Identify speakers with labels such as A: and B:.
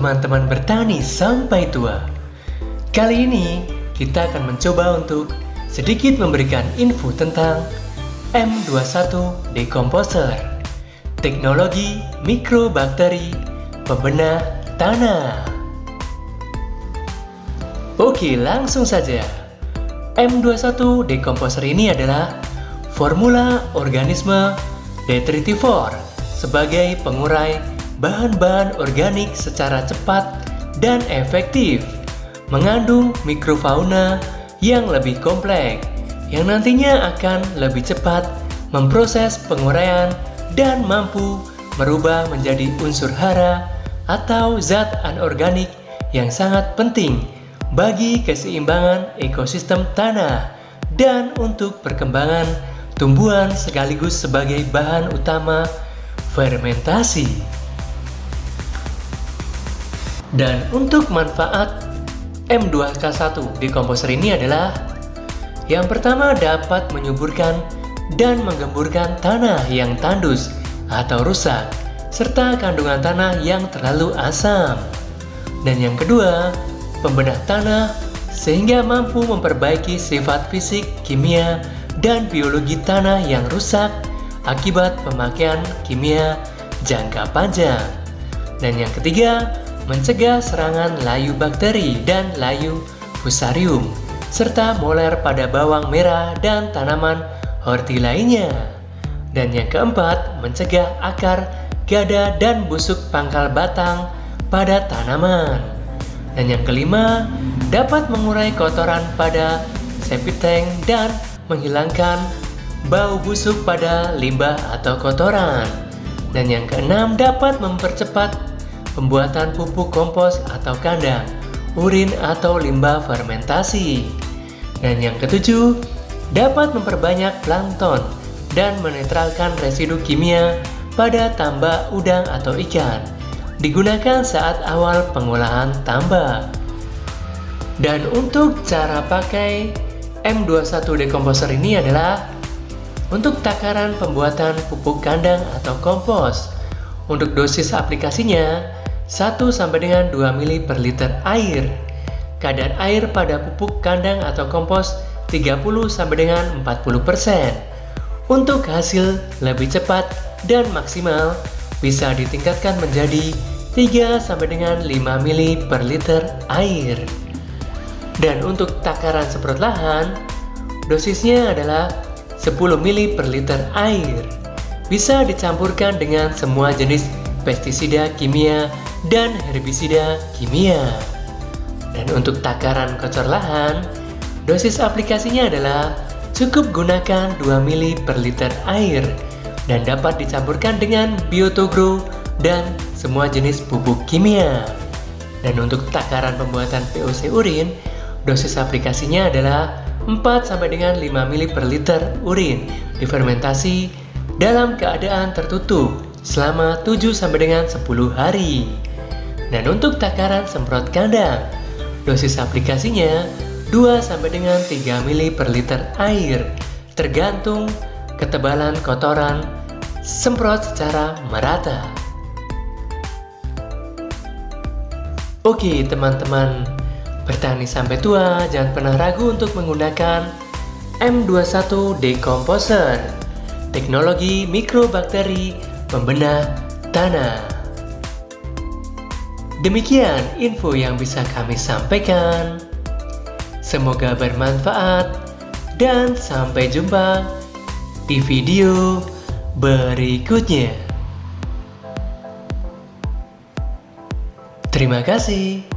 A: teman-teman bertani sampai tua. Kali ini kita akan mencoba untuk sedikit memberikan info tentang M21 Decomposer, teknologi mikrobakteri pembenah tanah. Oke, langsung saja. M21 Decomposer ini adalah formula organisme detritivore sebagai pengurai bahan-bahan organik secara cepat dan efektif, mengandung mikrofauna yang lebih kompleks, yang nantinya akan lebih cepat memproses penguraian dan mampu merubah menjadi unsur hara atau zat anorganik yang sangat penting bagi keseimbangan ekosistem tanah dan untuk perkembangan tumbuhan sekaligus sebagai bahan utama fermentasi. Dan untuk manfaat M2K1 Decomposer ini adalah yang pertama, dapat menyuburkan dan menggemburkan tanah yang tandus atau rusak serta kandungan tanah yang terlalu asam. Dan yang kedua, pembenah tanah sehingga mampu memperbaiki sifat fisik, kimia, dan biologi tanah yang rusak akibat pemakaian kimia jangka panjang. Dan yang ketiga, mencegah serangan layu bakteri dan layu fusarium, serta moler pada bawang merah dan tanaman horti lainnya. Dan yang keempat, mencegah akar, gada, dan busuk pangkal batang pada tanaman. Dan yang kelima, dapat mengurai kotoran pada septic tank dan menghilangkan bau busuk pada limbah atau kotoran. Dan yang keenam, dapat mempercepat pembuatan pupuk kompos atau kandang, urin atau limbah fermentasi. Dan yang ketujuh, dapat memperbanyak plankton dan menetralkan residu kimia pada tambak udang atau ikan, digunakan saat awal pengolahan tambak. Dan untuk cara pakai M21 Decomposer ini adalah untuk takaran pembuatan pupuk kandang atau kompos. Untuk dosis aplikasinya 1 sampai dengan 2 ml per liter air. Kadar air pada pupuk kandang atau kompos 30 sampai dengan 40%. Untuk hasil lebih cepat dan maksimal bisa ditingkatkan menjadi 3 sampai dengan 5 ml per liter air. Dan untuk takaran semprot lahan, dosisnya adalah 10 ml per liter air. Bisa dicampurkan dengan semua jenis pestisida kimia dan herbisida kimia. Dan untuk takaran kocor lahan, dosis aplikasinya adalah cukup gunakan 2 ml per liter air dan dapat dicampurkan dengan Biotogro dan semua jenis pupuk kimia. Dan untuk takaran pembuatan VOC urin, dosis aplikasinya adalah 4 sampai dengan 5 ml per liter urin difermentasi dalam keadaan tertutup selama 7 sampai dengan 10 hari. Dan untuk takaran semprot kandang, dosis aplikasinya 2 sampai dengan 3 ml per liter air, tergantung ketebalan kotoran, semprot secara merata. Oke teman-teman bertani sampai tua, jangan pernah ragu untuk menggunakan M21 Decomposer, teknologi mikrobakteri pembenah tanah. Demikian info yang bisa kami sampaikan. Semoga bermanfaat dan sampai jumpa di video berikutnya. Terima kasih.